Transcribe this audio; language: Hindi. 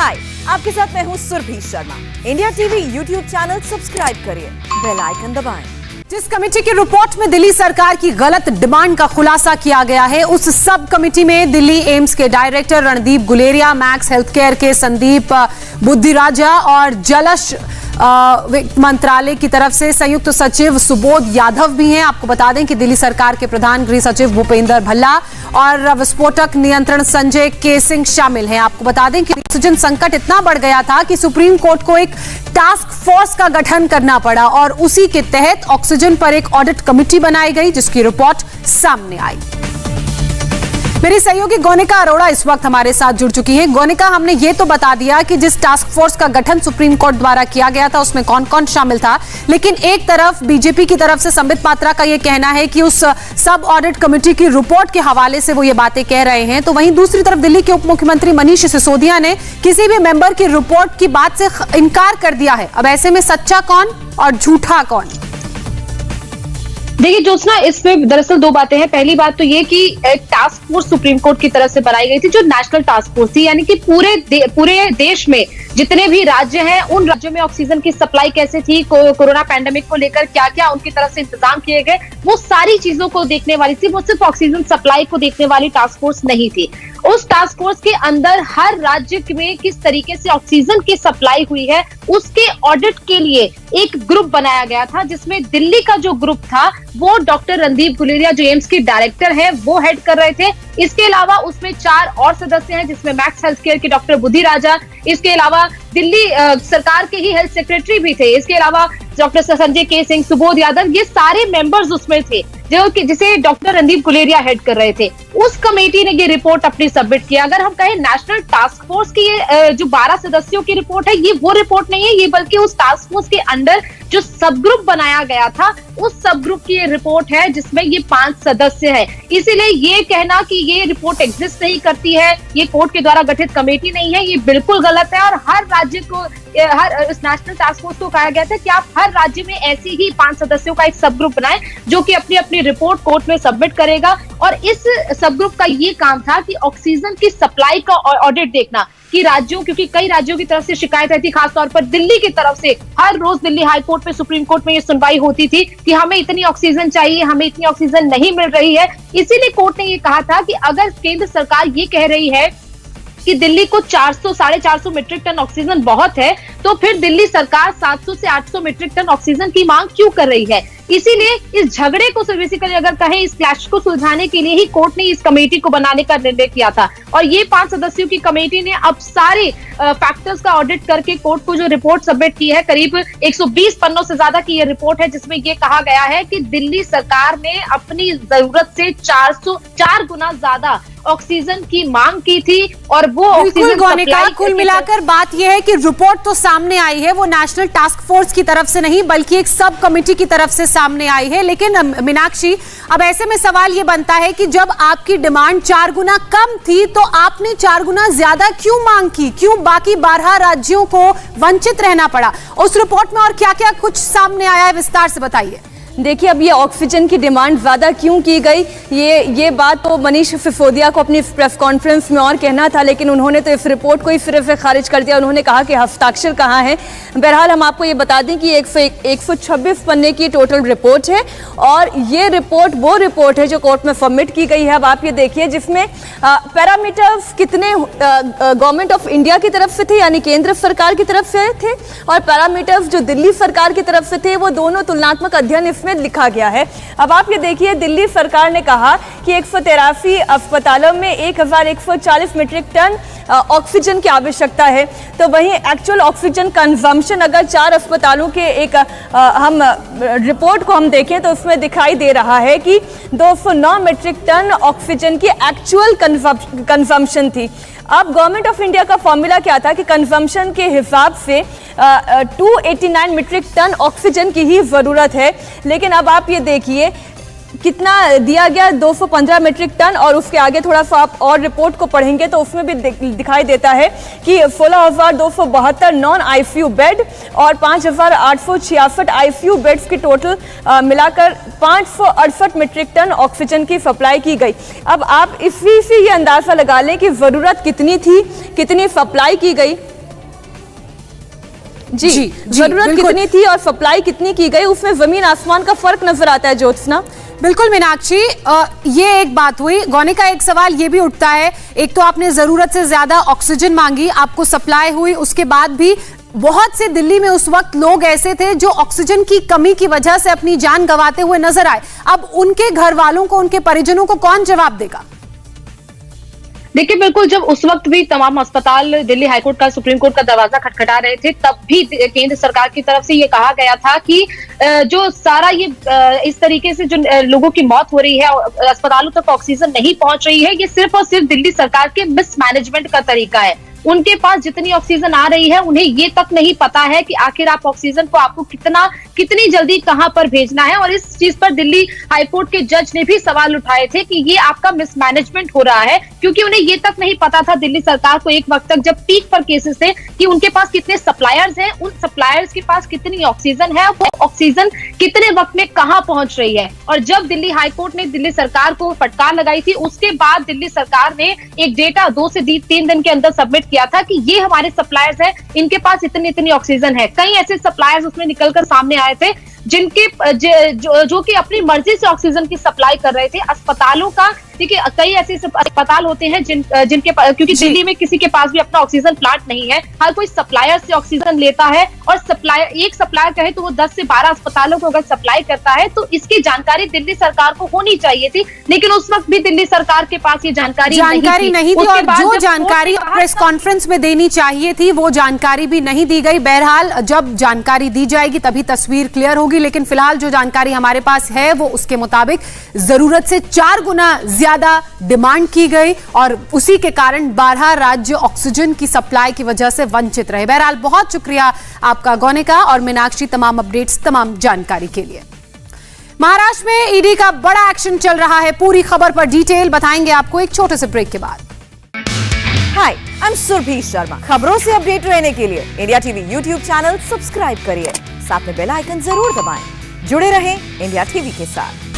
हाय, आपके साथ मैं हूँ Surabhi Sharma. India TV YouTube channel subscribe करिए, बेल आइकन दबाएं। जिस कमेटी की रिपोर्ट में दिल्ली सरकार की गलत डिमांड का खुलासा किया गया है, उस सब कमेटी में दिल्ली एम्स के director Randeep Guleria, max health care के संदीप बुद्धिराजा और जलश मंत्रालय की तरफ से संयुक्त सचिव सुबोध यादव भी हैं। आपको बता दें कि दिल्ली सरकार के प्रधान गृह सचिव भूपेंद्र भल्ला और विस्फोटक नियंत्रण संजय के सिंह शामिल हैं। आपको बता दें कि ऑक्सीजन संकट इतना बढ़ गया था कि सुप्रीम कोर्ट को एक टास्क फोर्स का गठन करना पड़ा और उसी के तहत ऑक्सीजन पर एक ऑडिट कमेटी बनाई गई, जिसकी रिपोर्ट सामने आई। मेरी सहयोगी गोनिका अरोड़ा इस वक्त हमारे साथ जुड़ चुकी हैं। गोनिका, हमने ये तो बता दिया कि जिस टास्क फोर्स का गठन सुप्रीम कोर्ट द्वारा किया गया था उसमें कौन कौन शामिल था, लेकिन एक तरफ बीजेपी की तरफ से संबित पात्रा का ये कहना है कि उस सब ऑडिट कमेटी की रिपोर्ट के हवाले से वो ये बातें कह रहे हैं, तो वहीं दूसरी तरफ दिल्ली के उप मुख्यमंत्री मनीष सिसोदिया ने किसी भी मेंबर की रिपोर्ट की बात से इनकार कर दिया है। अब ऐसे में सच्चा कौन और झूठा कौन? देखिए ज्योत्सना, इसमें दरअसल दो बातें हैं। पहली बात तो ये कि एक टास्क फोर्स सुप्रीम कोर्ट की तरफ से बनाई गई थी, जो नेशनल टास्क फोर्स थी, यानी कि पूरे देश में जितने भी राज्य हैं उन राज्यों में ऑक्सीजन की सप्लाई कैसे थी, कोरोना पैंडेमिक को लेकर क्या क्या उनकी तरफ से इंतजाम किए गए, वो सारी चीजों को देखने वाली थी। वो सिर्फ ऑक्सीजन सप्लाई को देखने वाली टास्क फोर्स नहीं थी। उस टास्क फोर्स के अंदर हर राज्य में किस तरीके से ऑक्सीजन की सप्लाई हुई है उसके ऑडिट के लिए एक ग्रुप बनाया गया था, जिसमें दिल्ली का जो ग्रुप था वो डॉक्टर रणदीप गुलेरिया, जो एम्स के डायरेक्टर है, वो हेड कर रहे थे। इसके अलावा उसमें 4 और सदस्य हैं, जिसमें मैक्स हेल्थ केयर के डॉक्टर बुद्धिराजा, इसके अलावा दिल्ली सरकार के ही हेल्थ सेक्रेटरी भी थे, इसके अलावा डॉक्टर संजय के सिंह, सुबोध यादव, ये सारे मेंबर्स उसमें थे जिसे डॉक्टर रणदीप गुलेरिया हेड कर रहे थे। उस कमेटी ने ये रिपोर्ट अपनी सबमिट किया। अगर हम कहें नेशनल टास्क फोर्स की ये जो 12 सदस्यों की रिपोर्ट है, ये वो रिपोर्ट नहीं है, ये बल्कि उस टास्क फोर्स के अंदर जो सब ग्रुप बनाया गया था उस सब ग्रुप की ये रिपोर्ट है, जिसमें ये 5 सदस्य है। इसीलिए ये कहना कि ये रिपोर्ट एग्जिस्ट नहीं करती है, ये कोर्ट के द्वारा गठित कमेटी नहीं है, ये बिल्कुल गलत है। और हर राज्य को, हर इस नेशनल टास्क फोर्स को कहा गया था कि आप हर राज्य में ऐसी ही 5 सदस्यों का एक सब ग्रुप बनाएं, जो कि अपनी अपनी रिपोर्ट कोर्ट में सबमिट करेगा। और इस सब ग्रुप का ये काम था कि ऑक्सीजन की सप्लाई का ऑडिट देखना कि राज्यों, क्योंकि कई राज्यों की तरफ से शिकायत रहती, खासतौर पर दिल्ली की तरफ से हर रोज दिल्ली हाई कोर्ट में, सुप्रीम कोर्ट में ये सुनवाई होती थी कि हमें इतनी ऑक्सीजन चाहिए, हमें इतनी ऑक्सीजन नहीं मिल रही है। इसीलिए कोर्ट ने ये कहा था कि अगर केंद्र सरकार ये कह रही है कि दिल्ली को 400-450 मीट्रिक टन ऑक्सीजन बहुत है, तो फिर दिल्ली सरकार 700 से 800 मीट्रिक टन ऑक्सीजन की मांग क्यों कर रही है? इसीलिए इस झगड़े को बेसिकली अगर कहें, इस क्लैश को सुलझाने के लिए ही कोर्ट ने इस कमेटी को बनाने का निर्णय किया था। और ये 5 सदस्यों की कमेटी ने अब सारे फैक्टर्स का ऑडिट करके कोर्ट को जो रिपोर्ट सबमिट की है, करीब 120 पन्नों से ज्यादा की ये रिपोर्ट है, जिसमें ये कहा गया है कि दिल्ली सरकार ने अपनी जरूरत से 4 गुना ज्यादा ऑक्सीजन की मांग की थी। और वो ऑक्सीजन सप्लाई, कुल मिलाकर बात यह है कि रिपोर्ट तो सामने आई है, वो नेशनल टास्क फोर्स की तरफ से नहीं बल्कि एक सब कमेटी की तरफ से सामने आई है। लेकिन मीनाक्षी, अब ऐसे में सवाल ये बनता है कि जब आपकी डिमांड 4 गुना कम थी तो आपने 4 गुना ज्यादा क्यों मांग की? क्यों बाकी 12 राज्यों को वंचित रहना पड़ा? उस रिपोर्ट में और क्या क्या कुछ सामने आया है, विस्तार से बताइए। देखिए, अब ये ऑक्सीजन की डिमांड ज़्यादा क्यों की गई, ये बात तो मनीष सिसोदिया को अपनी प्रेस कॉन्फ्रेंस में और कहना था, लेकिन उन्होंने तो इस रिपोर्ट को ही सिर्फ खारिज कर दिया। उन्होंने कहा कि हस्ताक्षर कहाँ है। बहरहाल हम आपको ये बता दें कि 126 पन्ने की टोटल रिपोर्ट है और ये रिपोर्ट वो रिपोर्ट है जो कोर्ट में सबमिट की गई है। अब आप ये देखिए, जिसमें पैरामीटर्स कितने गवर्नमेंट ऑफ इंडिया की तरफ से थे, यानी केंद्र सरकार की तरफ से थे, और पैरामीटर्स जो दिल्ली सरकार की तरफ से थे, वो दोनों तुलनात्मक अध्ययन इसमें लिखा गया है। अब आप ये देखिए, दिल्ली सरकार ने कहा कि 183 अस्पतालों में 1140 मीट्रिक टन ऑक्सीजन की आवश्यकता है, तो वहीं एक्चुअल ऑक्सीजन कंजम्पशन अगर 4 अस्पतालों के एक हम रिपोर्ट को हम देखें तो उसमें दिखाई दे रहा है कि 209 मीट्रिक टन ऑक्सीजन की एक्चुअल कंजम्पशन थी। अब गवर्नमेंट ऑफ इंडिया का फॉर्मूला क्या था कि कंजम्पशन के हिसाब से 289 मीट्रिक टन ऑक्सीजन की ही ज़रूरत है, लेकिन अब आप ये देखिए कितना दिया गया, 215 मीट्रिक टन। और उसके आगे थोड़ा सा आप और रिपोर्ट को पढ़ेंगे तो उसमें भी दिखाई देता है कि 16,272 नॉन आईसीयू बेड और 5,866 आईसीयू बेड्स की टोटल मिलाकर 568 मीट्रिक टन ऑक्सीजन की सप्लाई की गई। अब आप इसी से ये अंदाजा लगा लें कि ज़रूरत कितनी थी, कितनी सप्लाई की गई। जी, जी, जरूरत बिल्कुल। कितनी थी और सप्लाई कितनी की गई, उसमें जमीन आसमान का फर्क नजर आता है ज्योत्सना। बिल्कुल मीनाक्षी, ये एक बात हुई। गौनिका, एक सवाल ये भी उठता है, एक तो आपने जरूरत से ज्यादा ऑक्सीजन मांगी, आपको सप्लाई हुई, उसके बाद भी बहुत से दिल्ली में उस वक्त लोग ऐसे थे जो ऑक्सीजन की कमी की वजह से अपनी जान गंवाते हुए नजर आए। अब उनके घर वालों को, उनके परिजनों को कौन जवाब देगा? देखिए, बिल्कुल, जब उस वक्त भी तमाम अस्पताल दिल्ली हाईकोर्ट का, सुप्रीम कोर्ट का दरवाजा खटखटा रहे थे, तब भी केंद्र सरकार की तरफ से ये कहा गया था कि जो सारा ये इस तरीके से जो लोगों की मौत हो रही है, अस्पतालों तक ऑक्सीजन नहीं पहुंच रही है, ये सिर्फ और सिर्फ दिल्ली सरकार के मिसमैनेजमेंट का तरीका है। उनके पास जितनी ऑक्सीजन आ रही है, उन्हें ये तक नहीं पता है कि आखिर आप ऑक्सीजन को आपको कितनी जल्दी कहां पर भेजना है। और इस चीज पर दिल्ली हाईकोर्ट के जज ने भी सवाल उठाए थे कि ये आपका मिसमैनेजमेंट हो रहा है, क्योंकि उन्हें ये तक नहीं पता था, दिल्ली सरकार को, एक वक्त तक जब पीक पर केसेस थे, कि उनके पास कितने सप्लायर्स हैं, उन सप्लायर्स के पास कितनी ऑक्सीजन है, वो ऑक्सीजन कितने वक्त में कहां पहुंच रही है। और जब दिल्ली हाईकोर्ट ने दिल्ली सरकार को फटकार लगाई थी, उसके बाद दिल्ली सरकार ने एक डेटा 2 से 3 दिन के अंदर सबमिट किया था कि ये हमारे सप्लायर्स हैं, इनके पास इतनी ऑक्सीजन है। कई ऐसे सप्लायर्स उसमें निकलकर सामने आए थे जिनके जो कि अपनी मर्जी से ऑक्सीजन की सप्लाई कर रहे थे। अस्पतालों का, देखिए, कई ऐसे अस्पताल होते हैं जिनके क्योंकि दिल्ली में किसी के पास भी अपना ऑक्सीजन प्लांट नहीं है, हर कोई सप्लायर से ऑक्सीजन लेता है, और एक सप्लायर कहे तो वो 10 से 12 अस्पतालों को अगर सप्लाई करता है, तो इसकी जानकारी दिल्ली सरकार को होनी चाहिए थी, लेकिन उस वक्त भी दिल्ली सरकार के पास ये जानकारी नहीं थी। और जो जानकारी प्रेस कॉन्फ्रेंस में देनी चाहिए थी, वो जानकारी भी नहीं दी गई। बहरहाल, जब जानकारी दी जाएगी तभी तस्वीर क्लियर होगी, लेकिन फिलहाल जो जानकारी हमारे पास है, वो उसके मुताबिक जरूरत से 4 गुना ज्यादा डिमांड की गई, और उसी के कारण 12 राज्य ऑक्सीजन की सप्लाई की वजह से वंचित रहे। बहरहाल, बहुत शुक्रिया आपका गौनिका और मीनाक्षी, तमाम अपडेट्स, तमाम जानकारी के लिए। महाराष्ट्र में ईडी का बड़ा एक्शन चल रहा है। पूरी खबर पर डिटेल बताएंगे आपको एक छोटे से ब्रेक के बाद। हाय, आई एम सुरभि शर्मा। खबरों से अपडेट रहने के लिए India TV YouTube channel subscribe करिए, साथ में बेल आइकन जरूर दबाएं। जुड़े रहें इंडिया टीवी के साथ।